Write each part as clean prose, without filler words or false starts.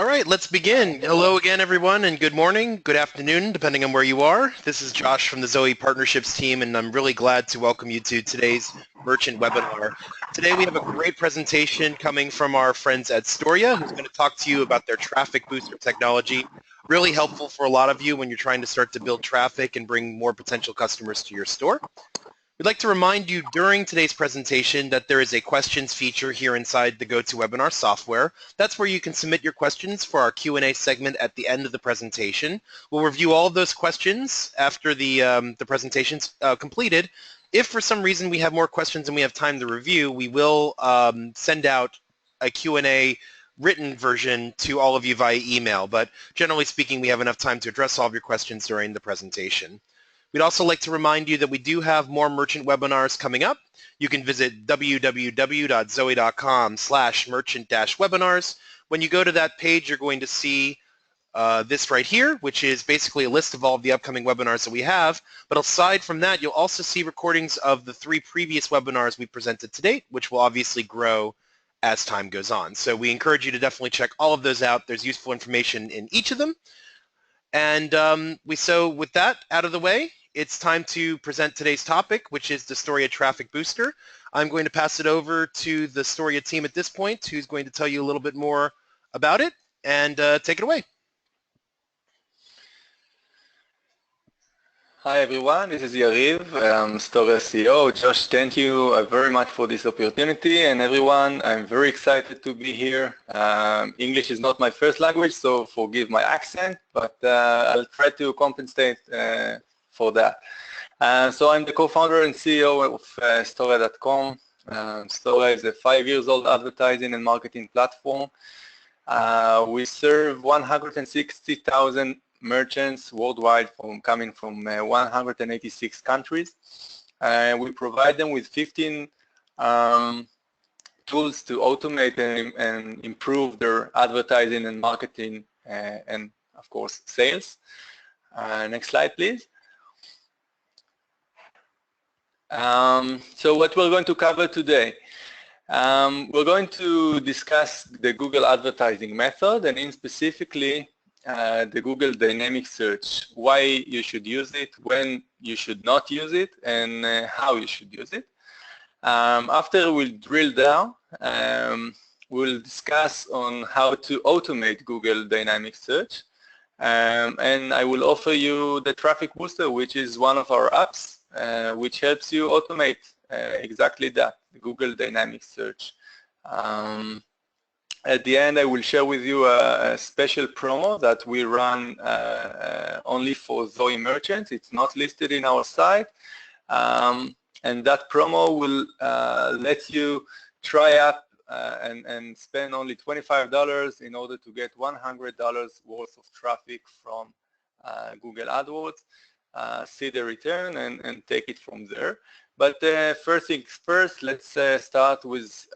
All right, let's begin. Hello again, everyone, and good morning, good afternoon, depending on where you are. This is Josh from the Zoe Partnerships team, and I'm really glad to welcome you to today's merchant webinar. Today we have a great presentation coming from our friends at StoreYa, who's going to talk to you about their traffic booster technology. Really helpful for a lot of you when you're trying to start to build traffic and bring more potential customers to your store. We'd like to remind you during today's presentation that there is a questions feature here inside the GoToWebinar software. That's where you can submit your questions for our Q&A segment at the end of the presentation. We'll review all of those questions after the presentation's completed. If for some reason we have more questions than we have time to review, we will send out a Q&A written version to all of you via email. But generally speaking, we have enough time to address all of your questions during the presentation. We'd also like to remind you that we do have more merchant webinars coming up. You can visit www.zoe.com/merchant-webinars. When you go to that page, you're going to see this right here, which is basically a list of all of the upcoming webinars that we have. But aside from that, you'll also see recordings of the 3 previous webinars we presented to date, which will obviously grow as time goes on. So we encourage you to definitely check all of those out. There's useful information in each of them. And so with that out of the way, it's time to present today's topic, which is the StoreYa Traffic Booster. I'm going to pass it over to the StoreYa team at this point, who's going to tell you a little bit more about it, and take it away. Hi everyone, this is Yariv, StoreYa CEO. Josh, thank you very much for this opportunity, and everyone, I'm very excited to be here. English is not my first language, so forgive my accent, but I'll try to compensate for that. So I'm the co-founder and CEO of StoreYa.com. StoreYa is a 5-year-old advertising and marketing platform. We serve 160,000 merchants worldwide coming from 186 countries. We provide them with 15 tools to automate and improve their advertising and marketing and, of course, sales. Next slide, please. So what we're going to cover today. We're going to discuss the Google advertising method, and in specifically the Google dynamic search, why you should use it, when you should not use it, and how you should use it. After we'll drill down, we'll discuss on how to automate Google dynamic search, and I will offer you the Traffic Booster, which is one of our apps, which helps you automate exactly that, the Google dynamic search. At the end, I will share with you a special promo that we run only for Zoe merchants. It's not listed in our site. And that promo will let you try up and spend only $25 in order to get $100 worth of traffic from Google AdWords, see the return, and take it from there. But first things first, let's start with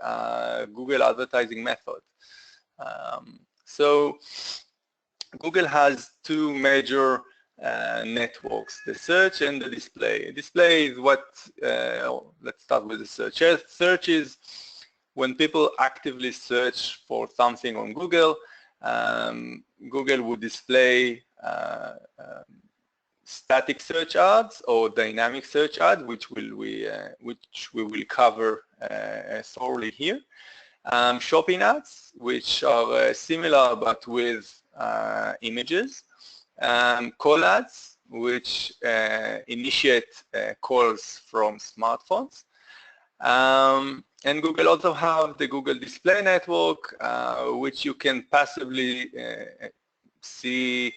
Google advertising method. So Google has 2 major networks, the search and the display. Display is what, let's start with the search. Search is when people actively search for something on Google. Google would display static search ads or dynamic search ads, which we will cover thoroughly here. Shopping ads, which are similar but with images. Call ads, which initiate calls from smartphones. And Google also have the Google Display Network, which you can passively see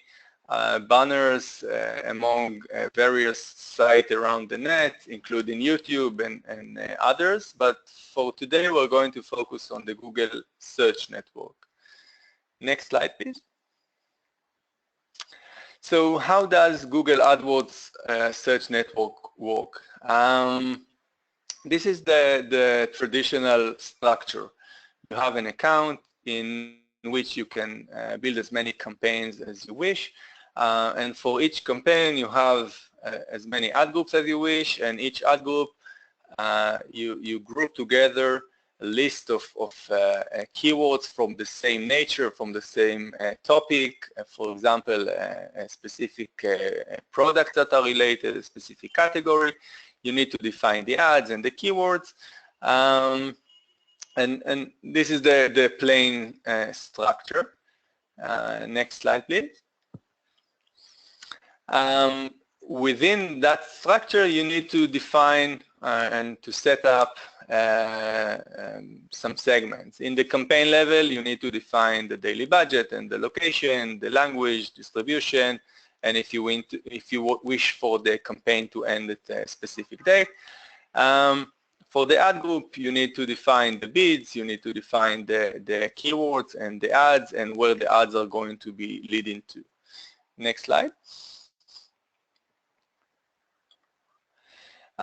banners among various sites around the net, including YouTube and others. But for today, we're going to focus on the Google Search Network. Next slide, please. So how does Google AdWords Search Network work? This is the traditional structure. You have an account in which you can build as many campaigns as you wish. And for each campaign, you have as many ad groups as you wish, and each ad group you group together list of keywords from the same nature, from the same topic, for example, a specific products that are related, a specific category. You need to define the ads and the keywords. And this is the plain structure. Next slide, please. Within that structure, you need to define and to set up some segments. In the campaign level, you need to define the daily budget and the location, the language, distribution, and if you wish for the campaign to end at a specific date. For the ad group, you need to define the bids, you need to define the keywords and the ads and where the ads are going to be leading to. Next slide.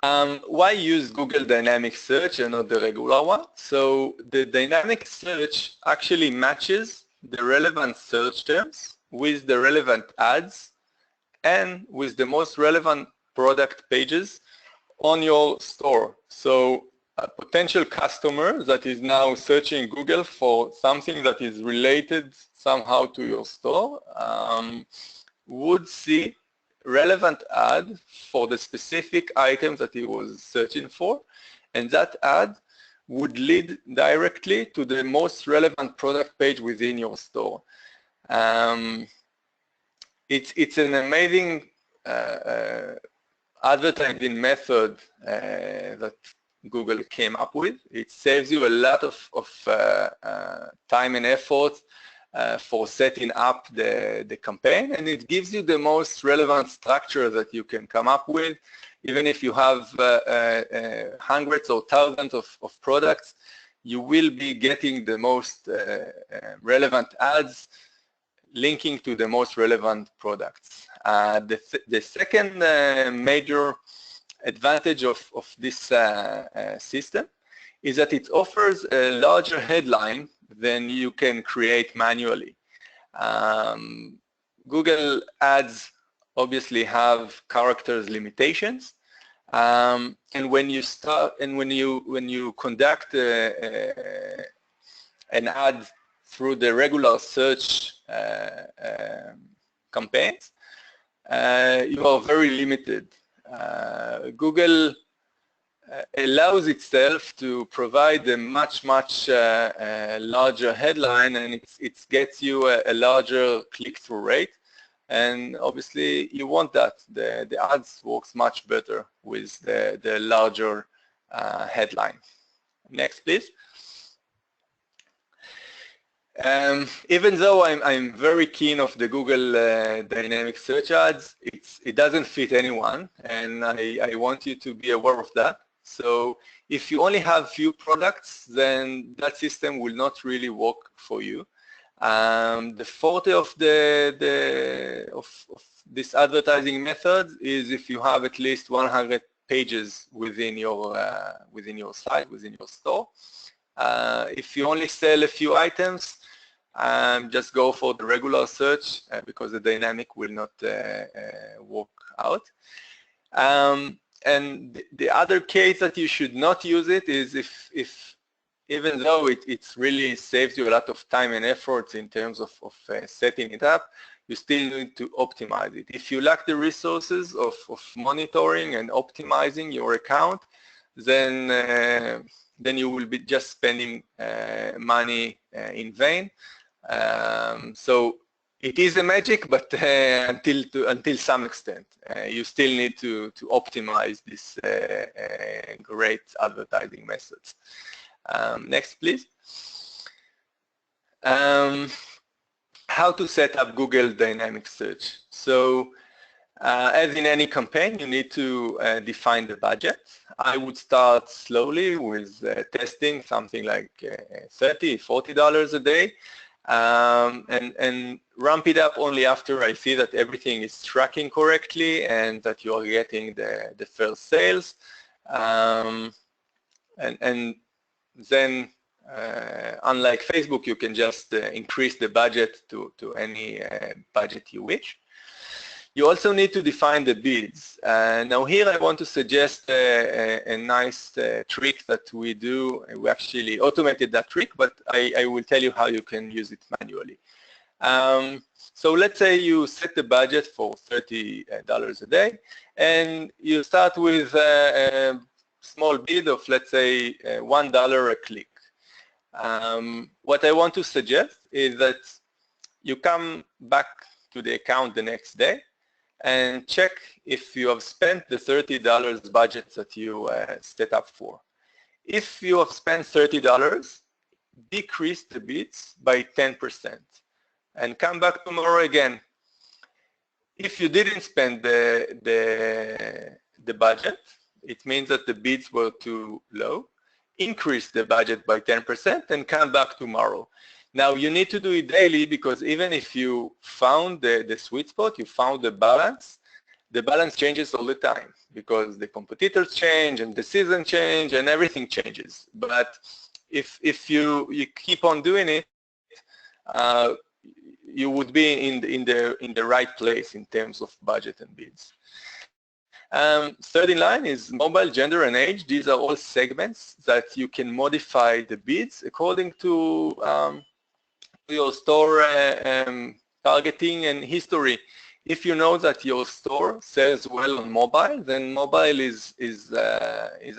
Why use Google Dynamic Search and not the regular one? So the Dynamic Search actually matches the relevant search terms with the relevant ads and with the most relevant product pages on your store. So a potential customer that is now searching Google for something that is related somehow to your store would see relevant ad for the specific items that he was searching for, and that ad would lead directly to the most relevant product page within your store. It's an amazing advertising method that Google came up with. It saves you a lot of time and effort for setting up the campaign, and it gives you the most relevant structure that you can come up with. Even if you have hundreds or thousands of products, you will be getting the most relevant ads linking to the most relevant products. The second major advantage of this system is that it offers a larger headline than you can create manually. Google Ads obviously have characters limitations, and when you conduct an ad through the regular search campaigns, you are very limited. Google allows itself to provide a much larger headline, and it gets you a larger click-through rate, and obviously you want that. The ads works much better with the larger headline. Next, please. Even though I'm very keen of the Google Dynamic Search ads, it doesn't fit anyone, and I want you to be aware of that. So if you only have few products, then that system will not really work for you. The forte of this advertising method is if you have at least 100 pages within your site, within your store. If you only sell a few items, just go for the regular search because the dynamic will not work out. And the other case that you should not use it is if even though it really saves you a lot of time and effort in terms of setting it up, you still need to optimize it. If you lack the resources of monitoring and optimizing your account, then you will be just spending money in vain. So it is a magic, but until some extent, you still need to optimize this great advertising methods. Next, please. How to set up Google Dynamic Search. So as in any campaign, you need to define the budget. I would start slowly with testing something like $30, $40 a day, and ramp it up only after I see that everything is tracking correctly and that you are getting the first sales. And then unlike Facebook, you can just increase the budget to any budget you wish. You also need to define the bids. Now here I want to suggest a nice trick that we do. We actually automated that trick, but I will tell you how you can use it manually. So let's say you set the budget for $30 a day, and you start with a small bid of, let's say, $1 a click. What I want to suggest is that you come back to the account the next day and check if you have spent the $30 budget that you set up for. If you have spent $30, decrease the bids by 10% and come back tomorrow again. If you didn't spend the budget, it means that the bids were too low. Increase the budget by 10% and come back tomorrow. Now you need to do it daily, because even if you found the sweet spot, you found the balance changes all the time because the competitors change and the season change and everything changes. But if you keep on doing it, you would be in the right place in terms of budget and bids. Third in line is mobile, gender, and age. These are all segments that you can modify the bids according to your store targeting and history. If you know that your store sells well on mobile, then mobile is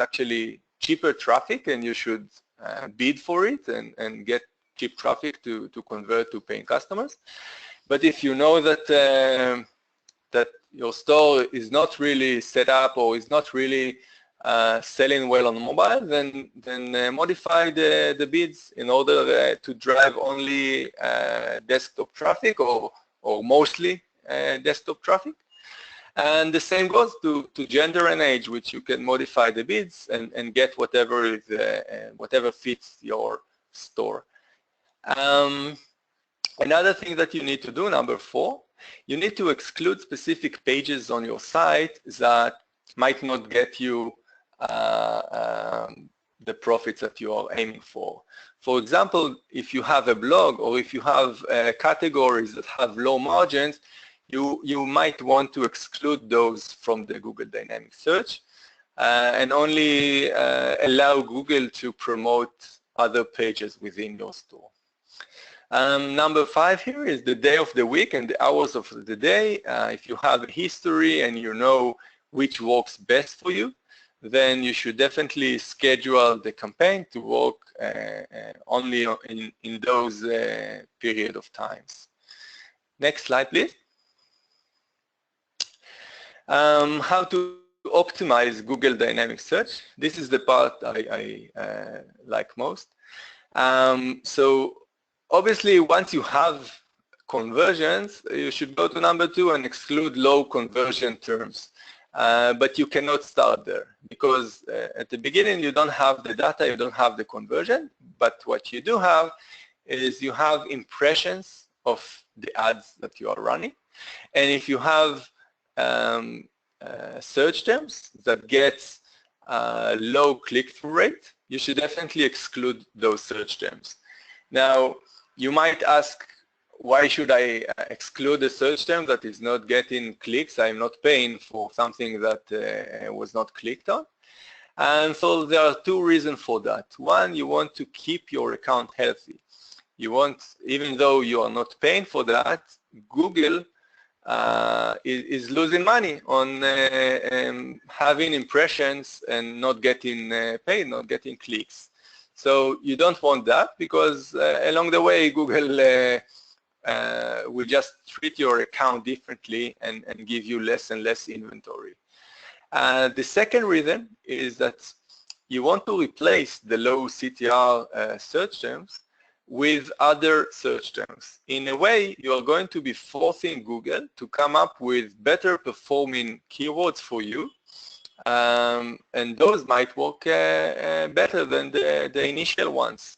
actually cheaper traffic, and you should bid for it and get cheap traffic to convert to paying customers. But if you know that that your store is not really set up or is not really selling well on mobile, then modify the bids in order to drive only desktop traffic or mostly desktop traffic. And the same goes to gender and age, which you can modify the bids and get whatever fits your store. Another thing that you need to do, number 4, you need to exclude specific pages on your site that might not get you the profits that you are aiming for. For example, if you have a blog or if you have categories that have low margins, you might want to exclude those from the Google Dynamic Search and only allow Google to promote other pages within your store. Number 5 here is the day of the week and the hours of the day. If you have a history and you know which works best for you, then you should definitely schedule the campaign to work only in those period of times. Next slide, please. How to optimize Google Dynamic Search. This is the part I like most. So obviously, once you have conversions, you should go to number 2 and exclude low conversion terms. But you cannot start there because at the beginning you don't have the data, you don't have the conversion, but what you do have is you have impressions of the ads that you are running. And if you have search terms that get low click-through rate, you should definitely exclude those search terms. Now, you might ask, why should I exclude a search term that is not getting clicks? I'm not paying for something that was not clicked on. And so there are 2 reasons for that. One, you want to keep your account healthy. You want, even though you are not paying for that, Google is losing money on having impressions and not getting paid, not getting clicks. So you don't want that because along the way, Google will just treat your account differently and give you less and less inventory. The second reason is that you want to replace the low CTR search terms with other search terms. In a way, you are going to be forcing Google to come up with better performing keywords for you, and those might work better than the initial ones.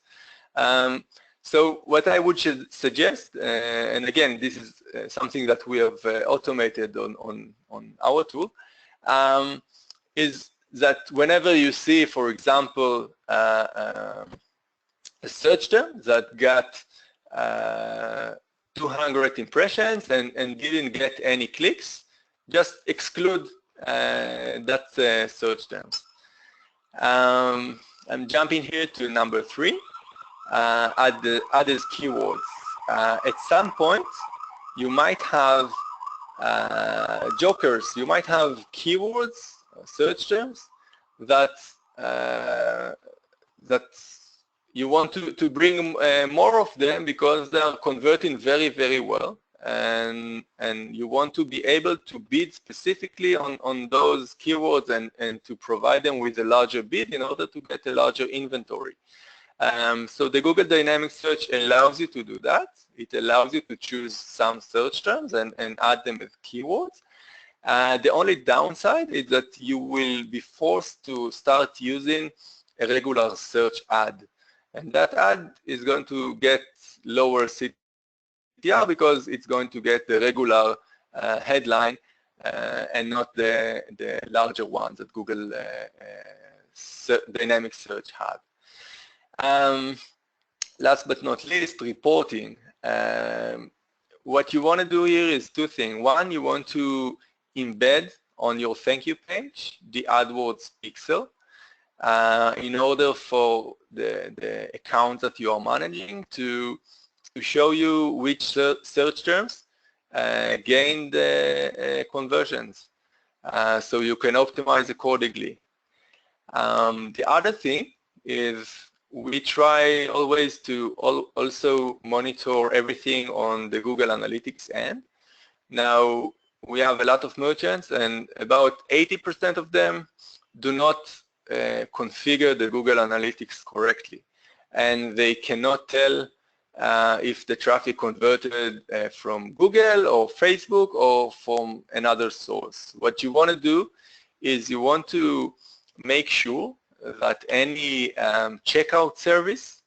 So what I would suggest, and again, this is something that we have automated on our tool, is that whenever you see, for example, a search term that got 200 impressions and didn't get any clicks, just exclude that search terms. I'm jumping here to number 3, add as keywords. At some point, you might have jokers. You might have keywords, search terms that that you want to bring more of them because they are converting very, very well, and you want to be able to bid specifically on those keywords and to provide them with a larger bid in order to get a larger inventory. So the Google Dynamic Search allows you to do that. It allows you to choose some search terms and add them as keywords. The only downside is that you will be forced to start using a regular search ad. And that ad is going to get lower CTR because it's going to get the regular headline and not the larger ones that Google Dynamic Search had. Last but not least, reporting. What you want to do here is 2 things. One, you want to embed on your thank you page the AdWords pixel in order for the account that you are managing to show you which search terms gain the conversions, so you can optimize accordingly. The other thing is we try always to also monitor everything on the Google Analytics end. Now, we have a lot of merchants, and about 80% of them do not configure the Google Analytics correctly, and they cannot tell if the traffic converted from Google or Facebook or from another source. What you want to do is you want to make sure that any checkout service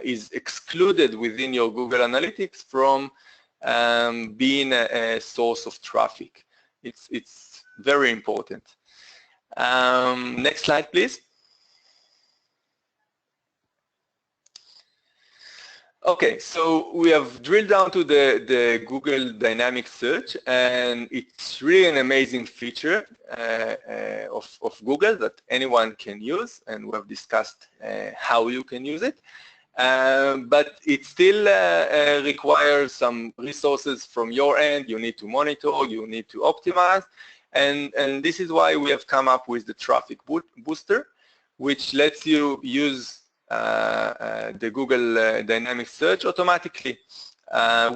is excluded within your Google Analytics from being a source of traffic. It's very important. Next slide, please. Okay, so we have drilled down to the Google Dynamic Search, and it's really an amazing feature of Google that anyone can use, and we have discussed how you can use it. But it still requires some resources from your end. You need to monitor, you need to optimize, and this is why we have come up with the Traffic Booster, which lets you use the Google Dynamic Search automatically.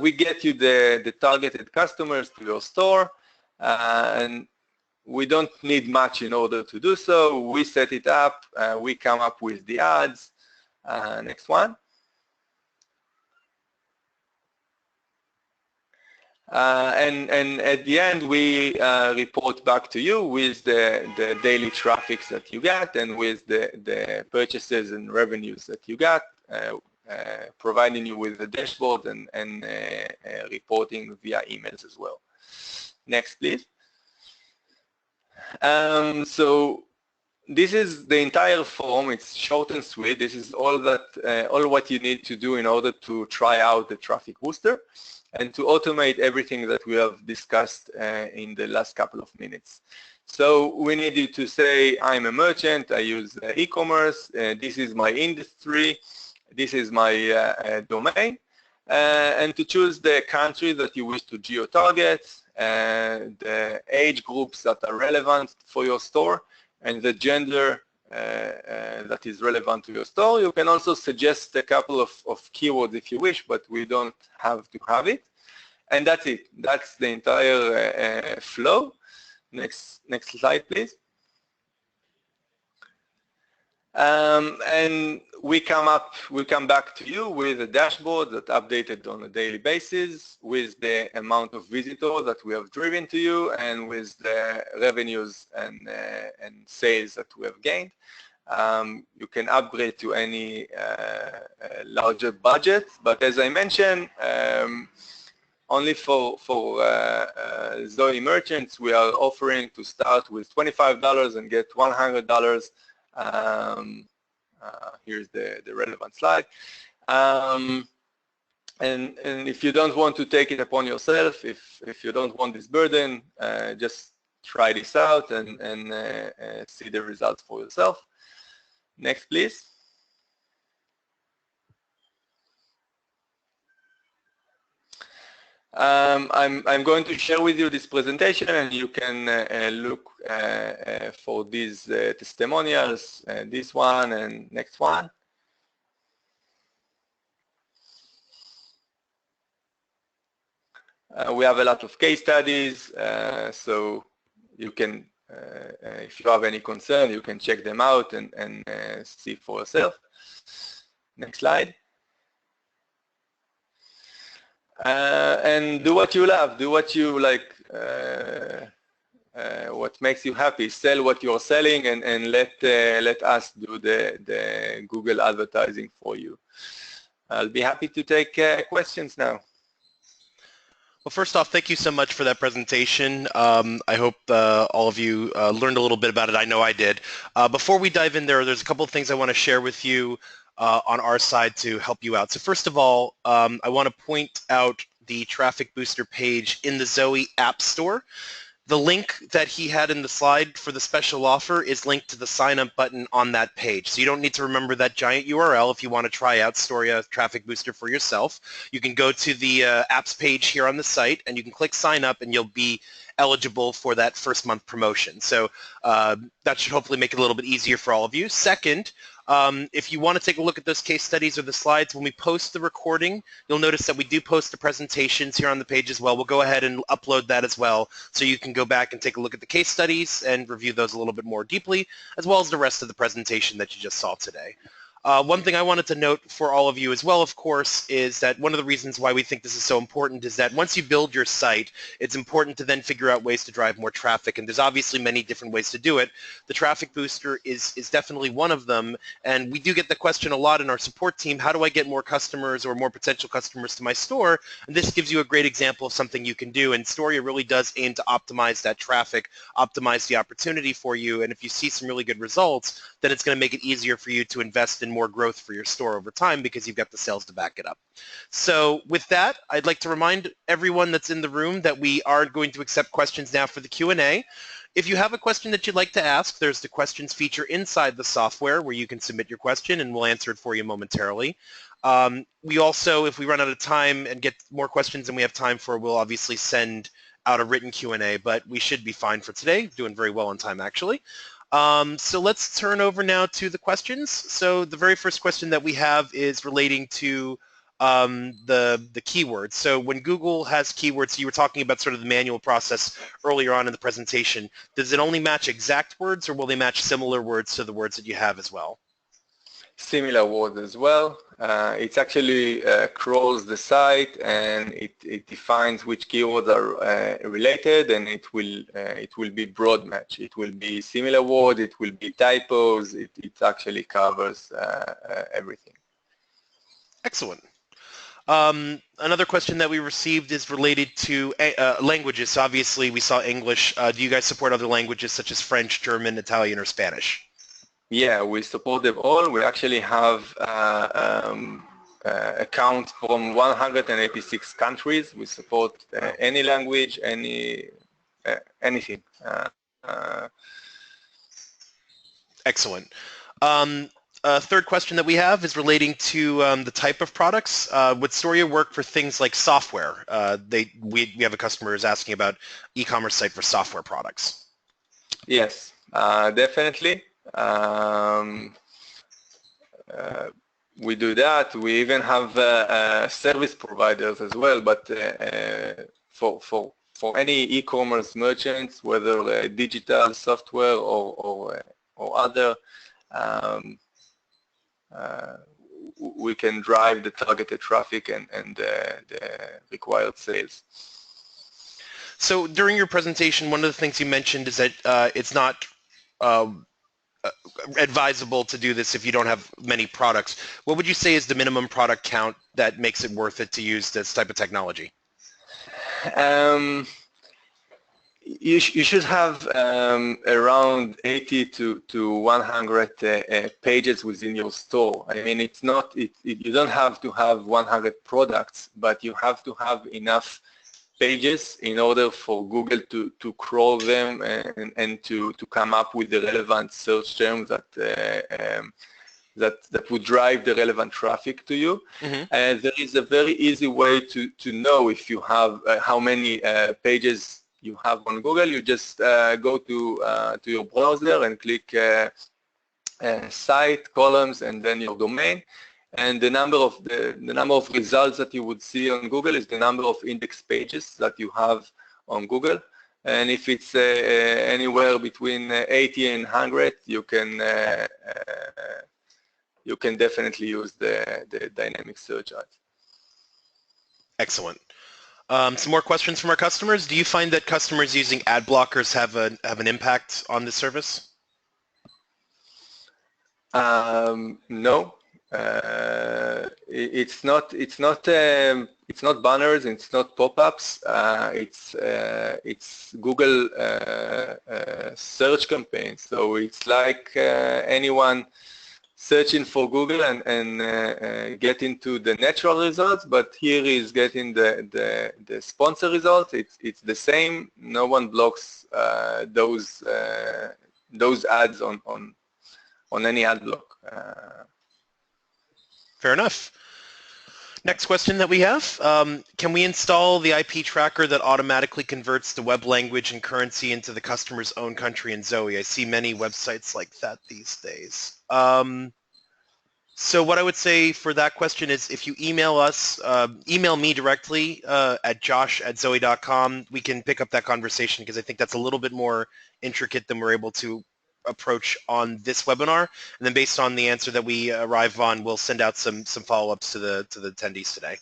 We get you the targeted customers to your store, and we don't need much in order to do so. We set it up, we come up with the ads. Next one. And at the end, we report back to you with the daily traffics that you get and with the purchases and revenues that you got, providing you with the dashboard and reporting via emails as well. Next, please. So this is the entire form. It's short and sweet. This is all what you need to do in order to try out the Traffic Booster and to automate everything that we have discussed in the last couple of minutes. So we need you to say, I'm a merchant, I use e-commerce, this is my industry, this is my domain, and to choose the country that you wish to geo-target, the age groups that are relevant for your store, and the gender that is relevant to your store. You can also suggest a couple of keywords if you wish, but we don't have to have it. And that's it. That's the entire flow. Next slide, please. And we come back to you with a dashboard that's updated on a daily basis with the amount of visitors that we have driven to you and with the revenues and sales that we have gained. You can upgrade to any larger budget, but as I mentioned, only for Zoe merchants, we are offering to start with $25 and get $100. Here's the relevant slide. And if you don't want to take it upon yourself, if you don't want this burden, just try this out and see the results for yourself. Next, please. I'm going to share with you this presentation, and you can look for these testimonials, this one and next one. We have a lot of case studies, so you can, if you have any concern, you can check them out and see for yourself. Next slide. And do what you love, do what you like, what makes you happy. Sell what you're selling, and let us do the Google advertising for you. I'll be happy to take questions now. Well, first off, thank you so much for that presentation. I hope all of you learned a little bit about it. I know I did. Before we dive in there's a couple of things I want to share with you on our side to help you out. So first of all, I want to point out the Traffic Booster page in the Zoe App Store. The link that he had in the slide for the special offer is linked to the sign up button on that page. So you don't need to remember that giant URL if you want to try out StoreYa Traffic Booster for yourself. You can go to the apps page here on the site and you can click sign up and you'll be eligible for that first month promotion. So that should hopefully make it a little bit easier for all of you. Second, if you want to take a look at those case studies or the slides, when we post the recording, you'll notice that we do post the presentations here on the page as well. We'll go ahead and upload that as well, so you can go back and take a look at the case studies and review those a little bit more deeply, as well as the rest of the presentation that you just saw today. One thing I wanted to note for all of you as well, of course, is that one of the reasons why we think this is so important is that once you build your site, it's important to then figure out ways to drive more traffic, and there's obviously many different ways to do it. The Traffic Booster is definitely one of them, and we do get the question a lot in our support team, how do I get more customers or more potential customers to my store? And this gives you a great example of something you can do, and StoreYa really does aim to optimize that traffic, optimize the opportunity for you, and if you see some really good results, then it's going to make it easier for you to invest in more growth for your store over time because you've got the sales to back it up. So with that, I'd like to remind everyone that's in the room that we are going to accept questions now for the Q&A. If you have a question that you'd like to ask, there's the questions feature inside the software where you can submit your question and we'll answer it for you momentarily. We also, if we run out of time and get more questions than we have time for, we'll obviously send out a written Q&A, but we should be fine for today, doing very well on time actually. So let's turn over now to the questions. So the very first question that we have is relating to the keywords. So when Google has keywords, you were talking about sort of the manual process earlier on in the presentation. Does it only match exact words, or will they match similar words to the words that you have as well? Similar words as well. It actually crawls the site and it defines which keywords are related, and it will be broad match. It will be similar words, it will be typos, it actually covers everything. Excellent. Another question that we received is related to languages. So obviously we saw English. Do you guys support other languages such as French, German, Italian, or Spanish? Yeah, we support them all. We actually have accounts from 186 countries. We support any language, anything. Excellent. Third question that we have is relating to the type of products. Would StoreYa work for things like software? We have a customer who's asking about e-commerce site for software products. Yes, definitely. We do that. We even have service providers as well, but for any e-commerce merchants, whether digital software or other, we can drive the targeted traffic and the required sales. So during your presentation, one of the things you mentioned is that it's not advisable to do this if you don't have many products. What would you say is the minimum product count that makes it worth it to use this type of technology? You should have around 80 to 100 pages within your store. I mean, it's not, you don't have to have 100 products, but you have to have enough pages in order for Google to crawl them and to come up with the relevant search terms that would drive the relevant traffic to you. And there is a very easy way to know if you have how many pages you have on Google. You just go to your browser and click site, columns, and then your domain. And the number of results that you would see on Google is the number of index pages that you have on Google. And if it's anywhere between 80 and 100, you can definitely use the dynamic search ads. Excellent. Some more questions from our customers. Do you find that customers using ad blockers have an impact on the service? No. It's not banners, it's not pop-ups. It's Google search campaign. So it's like anyone searching for Google and getting to the natural results, but here is getting the sponsor results. It's the same. No one blocks those ads on any ad block. Fair enough. Next question that we have, can we install the IP tracker that automatically converts the web language and currency into the customer's own country in Zoe? I see many websites like that these days. So what I would say for that question is if you email us, email me directly at josh@zoe.com, we can pick up that conversation because I think that's a little bit more intricate than we're able to approach on this webinar, and then based on the answer that we arrive on, we'll send out some follow-ups to the attendees today.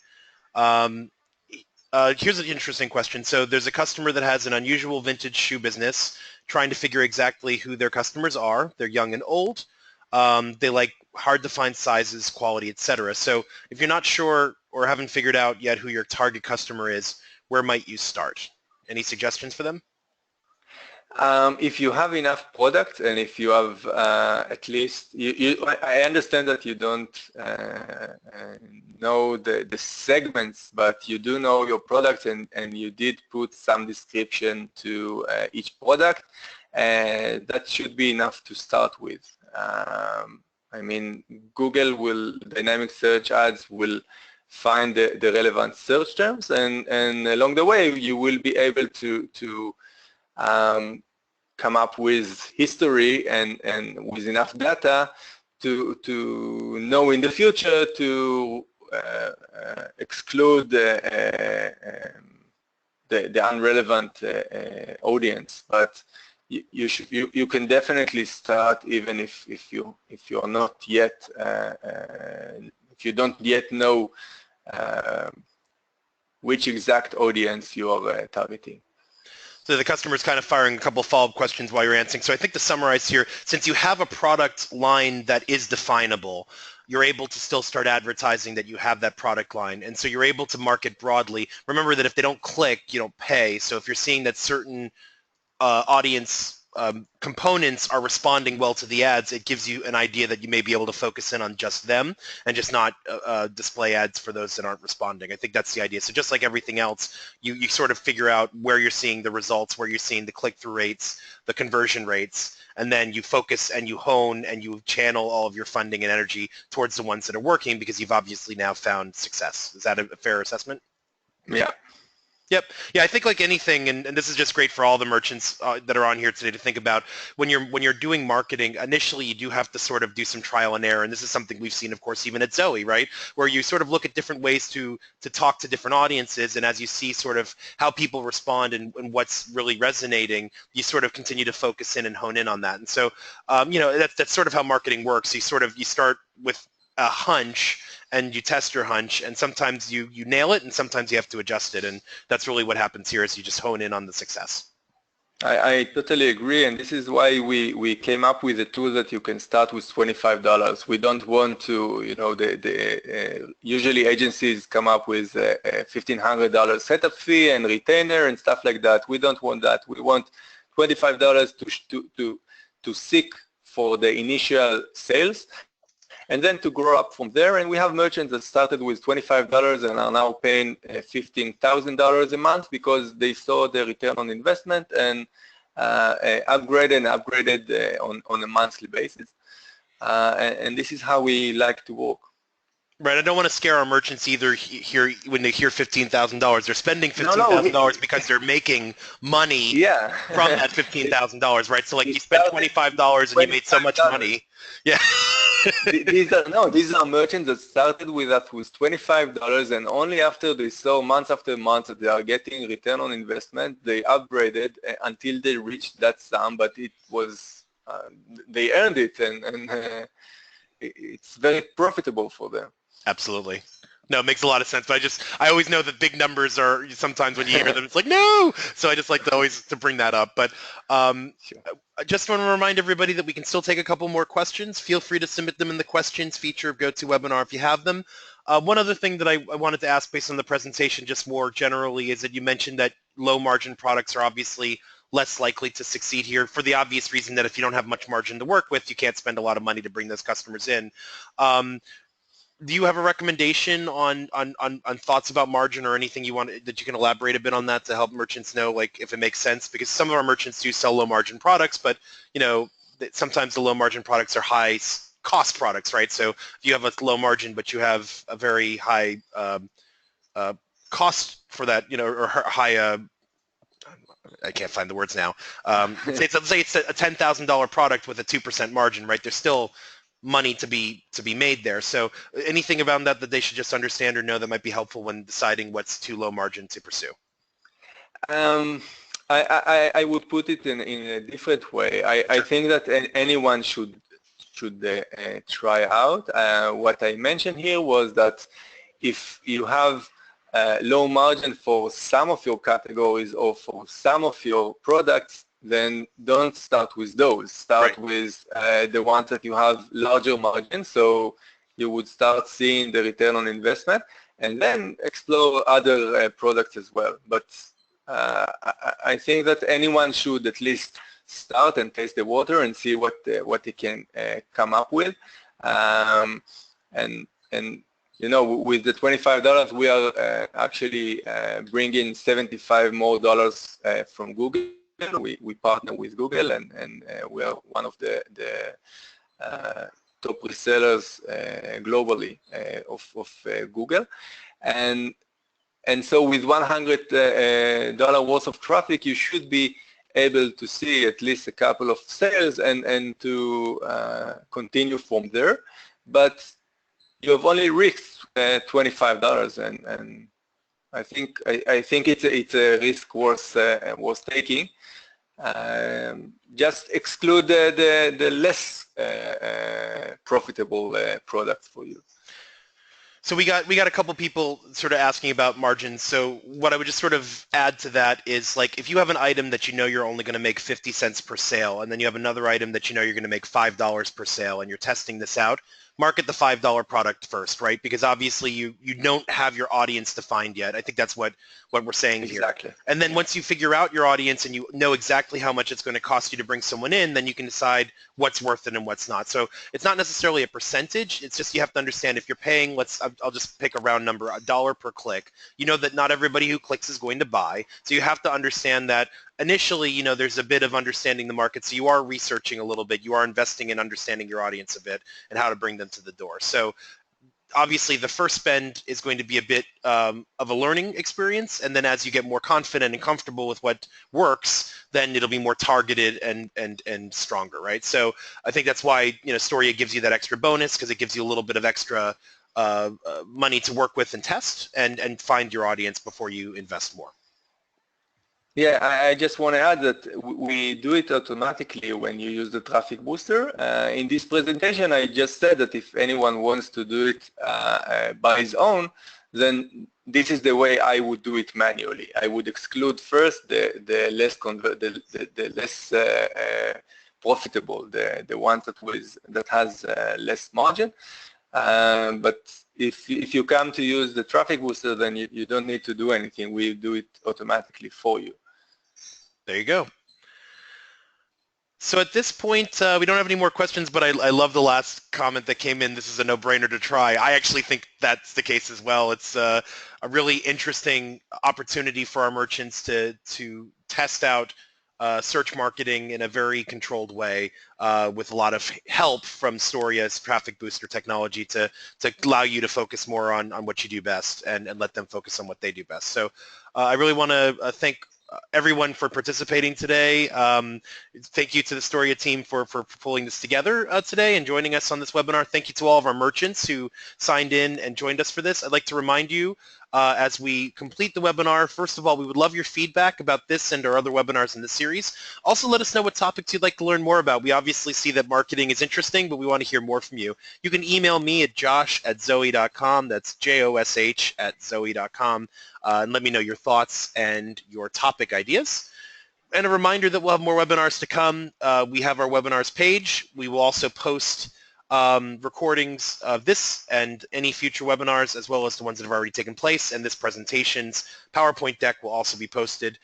Here's an interesting question. So there's a customer that has an unusual vintage shoe business trying to figure exactly who their customers are. They're young and old. They like hard to find sizes, quality, etc. So if you're not sure or haven't figured out yet who your target customer is, where might you start? Any suggestions for them? If you have enough product and if you have at least, I understand that you don't know the segments, but you do know your product and you did put some description to each product, that should be enough to start with. I mean, Google will, dynamic search ads will find the relevant search terms, and along the way you will be able to come up with history and with enough data to know in the future to exclude the unrelevant audience. But you can definitely start even if you are not yet if you don't yet know which exact audience you are targeting. So the customer's kind of firing a couple follow-up questions while you're answering. So I think to summarize here, since you have a product line that is definable, you're able to still start advertising that you have that product line. And so you're able to market broadly. Remember that if they don't click, you don't pay. So if you're seeing that certain audience components are responding well to the ads, it gives you an idea that you may be able to focus in on just them and just not display ads for those that aren't responding. I think that's the idea. So just like everything else, you sort of figure out where you're seeing the results, where you're seeing the click-through rates, the conversion rates, and then you focus and you hone and you channel all of your funding and energy towards the ones that are working because you've obviously now found success. Is that a fair assessment? Yeah. Yep. Yeah, I think like anything, and this is just great for all the merchants that are on here today to think about, when you're doing marketing, initially you do have to sort of do some trial and error, and this is something we've seen, of course, even at Zoe, right, where you sort of look at different ways to talk to different audiences, and as you see sort of how people respond and what's really resonating, you sort of continue to focus in and hone in on that. And so, you know, that's sort of how marketing works. You start with a hunch, and you test your hunch, and sometimes you nail it, and sometimes you have to adjust it, and that's really what happens here is you just hone in on the success. I totally agree, and this is why we came up with a tool that you can start with $25. We don't want to, you know, usually agencies come up with a $1,500 setup fee and retainer and stuff like that. We don't want that. We want $25 to seek for the initial sales. and then to grow up from there. And we have merchants that started with $25 and are now paying $15,000 a month because they saw the return on investment and upgraded on a monthly basis. And this is how we like to work. Right, I don't want to scare our merchants either here when they hear $15,000. They're spending $15,000 because they're making money from that $15,000, right? So like you spent $25 and you made so much money. Yeah. These are merchants that started with us with $25, and only after they saw month after month that they are getting return on investment, they upgraded until they reached that sum, but it was, they earned it, and it's very profitable for them. Absolutely. No, it makes a lot of sense. But I always know that big numbers are sometimes when you hear them, it's like, no. So I just like to always to bring that up. But I just want to remind everybody that we can still take a couple more questions. Feel free to submit them in the questions feature of GoToWebinar if you have them. One other thing that I wanted to ask based on the presentation just more generally is that you mentioned that low margin products are obviously less likely to succeed here for the obvious reason that if you don't have much margin to work with, you can't spend a lot of money to bring those customers in. Do you have a recommendation on thoughts about margin or anything you want that you can elaborate a bit on that to help merchants know like if it makes sense? Because some of our merchants do sell low margin products, but you know sometimes the low margin products are high cost products, right? So if you have a low margin but you have a very high cost for that, you know, or high I can't find the words now. Let's say it's a $10,000 product with a 2% margin, right? There's still money to be made there. So anything about that they should just understand or know that might be helpful when deciding what's too low margin to pursue? I would put it in a different way. I think that anyone should try out. What I mentioned here was that if you have low margin for some of your categories or for some of your products, then don't start with those. Start with the ones that you have larger margin, so you would start seeing the return on investment, and then explore other products as well. But I think that anyone should at least start and taste the water and see what they can come up with. And you know, with the $25, we are actually bringing $75 more from Google. We partner with Google, and we are one of the top resellers globally of Google. And so with $100 worth of traffic, you should be able to see at least a couple of sales and to continue from there. But you have only reached $25, and I think it's a risk worth taking. Just exclude the less profitable products for you. So we got a couple people sort of asking about margins. So what I would just sort of add to that is like if you have an item that you know you're only going to make 50 cents per sale, and then you have another item that you know you're going to make $5 per sale, and you're testing this out, market the $5 product first, right? Because obviously you don't have your audience defined yet. I think that's what we're saying here. Exactly. And then once you figure out your audience and you know exactly how much it's going to cost you to bring someone in, then you can decide what's worth it and what's not. So it's not necessarily a percentage. It's just you have to understand if you're paying, I'll just pick a round number, $1 per click. You know that not everybody who clicks is going to buy. So you have to understand that initially, you know, there's a bit of understanding the market. So you are researching a little bit. You are investing in understanding your audience a bit and how to bring them to the door. So obviously the first spend is going to be a bit of a learning experience, and then as you get more confident and comfortable with what works, then it'll be more targeted and stronger, right? So I think that's why, you know, StoreYa gives you that extra bonus, because it gives you a little bit of extra money to work with and test and find your audience before you invest more. Yeah, I just want to add that we do it automatically when you use the traffic booster. In this presentation, I just said that if anyone wants to do it by his own, then this is the way I would do it manually. I would exclude first the less profitable, the ones that has less margin. But if you come to use the traffic booster, then you don't need to do anything. We do it automatically for you. There you go. So at this point, we don't have any more questions, but I love the last comment that came in. This is a no-brainer to try. I actually think that's the case as well. It's a really interesting opportunity for our merchants to test out search marketing in a very controlled way with a lot of help from StoreYa's traffic booster technology to allow you to focus more on what you do best and let them focus on what they do best. So I really want to thank everyone for participating today. Thank you to the StoreYa team for pulling this together today and joining us on this webinar. Thank you to all of our merchants who signed in and joined us for this. I'd like to remind you as we complete the webinar, first of all, we would love your feedback about this and our other webinars in the series. Also, let us know what topics you'd like to learn more about. We obviously see that marketing is interesting, but we want to hear more from you. You can email me at josh@zoe.com. That's josh@zoe.com. And let me know your thoughts and your topic ideas. And a reminder that we'll have more webinars to come. We have our webinars page. We will also post recordings of this and any future webinars, as well as the ones that have already taken place. And this presentation's PowerPoint deck will also be posted.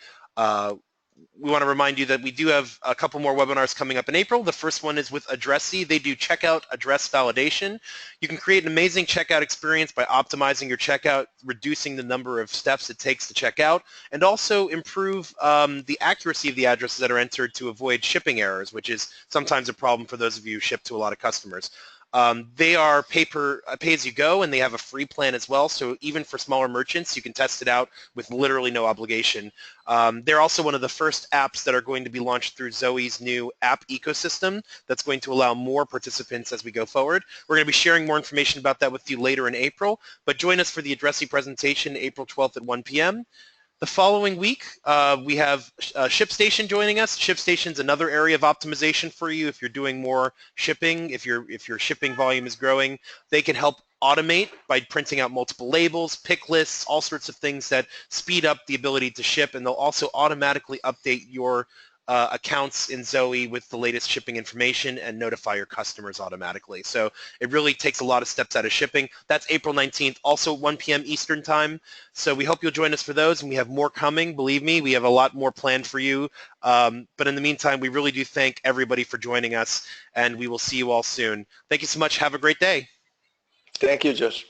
We want to remind you that we do have a couple more webinars coming up in April. The first one is with Addressy. They do checkout address validation. You can create an amazing checkout experience by optimizing your checkout, reducing the number of steps it takes to check out, and also improve the accuracy of the addresses that are entered to avoid shipping errors, which is sometimes a problem for those of you who ship to a lot of customers. They are pay-as-you-go, and they have a free plan as well, so even for smaller merchants, you can test it out with literally no obligation. They're also one of the first apps that are going to be launched through Zoe's new app ecosystem that's going to allow more participants as we go forward. We're going to be sharing more information about that with you later in April, but join us for the Addressy presentation April 12th at 1 p.m. The following week, we have ShipStation joining us. ShipStation's another area of optimization for you if you're doing more shipping, if your shipping volume is growing. They can help automate by printing out multiple labels, pick lists, all sorts of things that speed up the ability to ship, and they'll also automatically update your accounts in Zoe with the latest shipping information and notify your customers automatically. So it really takes a lot of steps out of shipping. That's April 19th, also 1 p.m. Eastern time. So we hope you'll join us for those, and we have more coming. Believe me, we have a lot more planned for you. But in the meantime, we really do thank everybody for joining us, and we will see you all soon. Thank you so much. Have a great day. Thank you, Josh.